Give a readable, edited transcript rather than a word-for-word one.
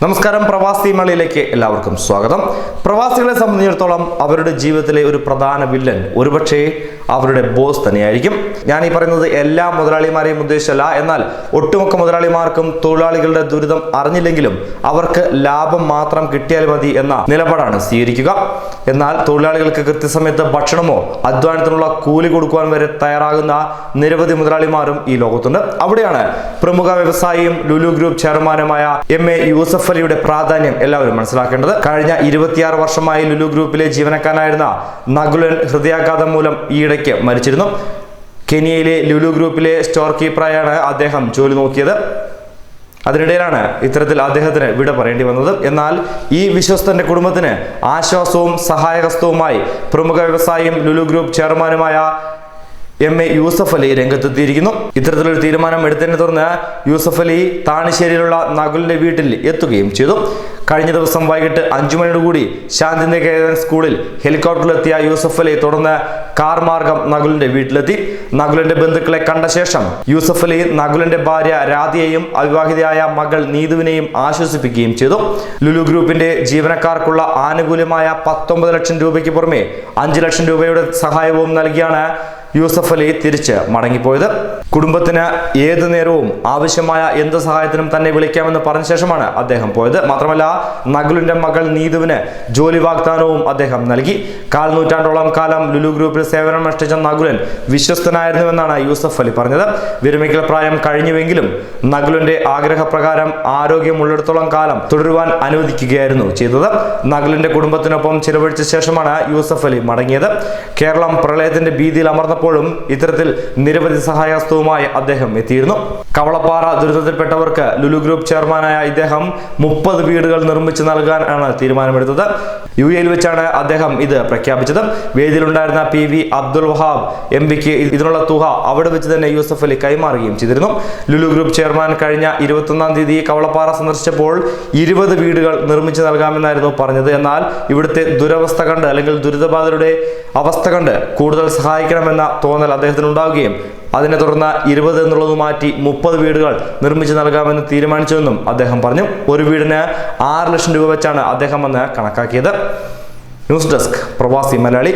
നമസ്കാരം, പ്രവാസി മലയിലേക്ക് എല്ലാവർക്കും സ്വാഗതം. പ്രവാസികളെ സംബന്ധിച്ചിടത്തോളം അവരുടെ ജീവിതത്തിലെ ഒരു പ്രധാന വില്ലൻ ഒരുപക്ഷെ അവരുടെ ബോസ് തന്നെയായിരിക്കും. ഞാൻ ഈ പറയുന്നത് എല്ലാ മുതലാളിമാരെയും ഉദ്ദേശിച്ചല്ല, എന്നാൽ ഒട്ടുമിക്ക മുതലാളിമാർക്കും തൊഴിലാളികളുടെ ദുരിതം അറിഞ്ഞില്ലെങ്കിലും അവർക്ക് ലാഭം മാത്രം കിട്ടിയാൽ മതി എന്ന നിലപാടാണ് സ്വീകരിക്കുക. എന്നാൽ തൊഴിലാളികൾക്ക് കൃത്യസമയത്ത് ഭക്ഷണമോ അധ്വാനത്തിനുള്ള കൂലി കൊടുക്കുവാൻ വരെ തയ്യാറാകുന്ന നിരവധി മുതലാളിമാരും ഈ ലോകത്തുണ്ട്. അവിടെയാണ് പ്രമുഖ വ്യവസായിയും ലുലു ഗ്രൂപ്പ് ചെയർമാനുമായ MA യൂസഫ് അലിയുടെ പ്രാധാന്യം എല്ലാവരും മനസ്സിലാക്കേണ്ടത്. കഴിഞ്ഞ 26 വർഷമായി ലുലു ഗ്രൂപ്പിലെ ജീവനക്കാരനായിരുന്ന നകുലൻ ഹൃദയാഘാതം മൂലം ഈയിടയ്ക്ക് മരിച്ചിരുന്നു. കെനിയയിലെ ലുലു ഗ്രൂപ്പിലെ സ്റ്റോർ കീപ്പറായാണ് അദ്ദേഹം ജോലി നോക്കിയത്. അതിനിടയിലാണ് ഇത്തരത്തിൽ അദ്ദേഹത്തിന് വിട പറയേണ്ടി വന്നത്. എന്നാൽ ഈ വിശ്വസ്തന്റെ കുടുംബത്തിന് ആശ്വാസവും സഹായഹസ്തവുമായി പ്രമുഖ വ്യവസായിയും ലുലു ഗ്രൂപ്പ് ചെയർമാനുമായ MA യൂസഫ് അലി രംഗത്തെത്തിയിരിക്കുന്നു. ഇത്തരത്തിലൊരു തീരുമാനം എടുത്തതിനെ തുടർന്ന് യൂസഫ് അലി താണിശ്ശേരിയിലുള്ള നകുലിന്റെ വീട്ടിൽ എത്തുകയും ചെയ്തു. കഴിഞ്ഞ ദിവസം വൈകിട്ട് 5 മണിയോടുകൂടി ശാന്തിനികേതൻ സ്കൂളിൽ ഹെലികോപ്റ്ററിലെത്തിയ യൂസഫ് അലി തുടർന്ന് കാർ മാർഗം നകുലിന്റെ വീട്ടിലെത്തി. നകുലിന്റെ ബന്ധുക്കളെ കണ്ട ശേഷം യൂസഫ് അലി നകുലിന്റെ ഭാര്യ രാധിയെയും അവിവാഹിതയായ മകൾ നീതുവിനെയും ആശ്വസിപ്പിക്കുകയും ചെയ്തു. ലുലു ഗ്രൂപ്പിന്റെ ജീവനക്കാർക്കുള്ള ആനുകൂല്യമായ 19 ലക്ഷം രൂപയ്ക്ക് പുറമെ 5 ലക്ഷം രൂപയുടെ സഹായവും നൽകിയാണ് യൂസഫ് അലി തിരിച്ച് മടങ്ങിപ്പോയത്. കുടുംബത്തിന് ഏത് നേരവും ആവശ്യമായ എന്ത് സഹായത്തിനും തന്നെ വിളിക്കാമെന്ന് പറഞ്ഞ ശേഷമാണ് അദ്ദേഹം പോയത്. മാത്രമല്ല, നകുലിന്റെ മകൾ നീതുവിന് ജോലി വാഗ്ദാനവും അദ്ദേഹം നൽകി. 1/4 നൂറ്റാണ്ടോളം കാലം ലുലു ഗ്രൂപ്പിൽ സേവനം അനുഷ്ഠിച്ച നകുലൻ വിശ്വസ്തനായിരുന്നുവെന്നാണ് യൂസഫ് അലി പറഞ്ഞത്. വിരമിക്കൽ പ്രായം കഴിഞ്ഞുവെങ്കിലും നകുലിന്റെ ആഗ്രഹപ്രകാരം ആരോഗ്യമുള്ളിടത്തോളം കാലം തുടരുവാൻ അനുവദിക്കുകയായിരുന്നു ചെയ്തത്. നകുലിന്റെ കുടുംബത്തിനൊപ്പം ചിലവഴിച്ച ശേഷമാണ് യൂസഫ് അലി മടങ്ങിയത്. കേരളം പ്രളയത്തിന്റെ ഭീതിയിൽ അമർന്നപ്പോഴും ഇത്തരത്തിൽ നിരവധി സഹായഹസ്തവുമായി അദ്ദേഹം എത്തിയിരുന്നു. കവളപ്പാറ ദുരിതത്തിൽപ്പെട്ടവർക്ക് ലുലു ഗ്രൂപ്പ് ചെയർമാനായ ഇദ്ദേഹം 30 വീടുകൾ നിർമ്മിച്ചു നൽകാനാണ് തീരുമാനമെടുത്തത്. UAE വെച്ചാണ് അദ്ദേഹം ഇത് പ്രഖ്യാപിച്ചത്. വേദിയിലുണ്ടായിരുന്ന PV അബ്ദുൽ വഹാബ് MPക്ക് ഇതിനുള്ള തുക അവിടെ വെച്ച് തന്നെ യൂസഫ് അലി കൈമാറുകയും ചെയ്തിരുന്നു. ലുലു ഗ്രൂപ്പ് ചെയർമാൻ കഴിഞ്ഞ 21-ാം തീയതി കവളപ്പാറ സന്ദർശിച്ചപ്പോൾ 20 വീടുകൾ നിർമ്മിച്ചു നൽകാമെന്നായിരുന്നു പറഞ്ഞത്. എന്നാൽ ഇവിടുത്തെ ദുരവസ്ഥ കണ്ട്, അല്ലെങ്കിൽ ദുരിതബാധിതരുടെ അവസ്ഥ കണ്ട് കൂടുതൽ സഹായിക്കണമെന്ന തോന്നൽ അദ്ദേഹത്തിന് ഉണ്ടാവുകയും അതിനെ തുടർന്ന് 20 എന്നുള്ളത് മാറ്റി 30 വീടുകൾ നിർമ്മിച്ചു നൽകാമെന്ന് തീരുമാനിച്ചുവെന്നും അദ്ദേഹം പറഞ്ഞു. ഒരു വീടിന് 6 ലക്ഷം രൂപ വെച്ചാണ് അദ്ദേഹം അന്ന് കണക്കാക്കിയത്. ന്യൂസ് ഡെസ്ക്, പ്രവാസി മലയാളി.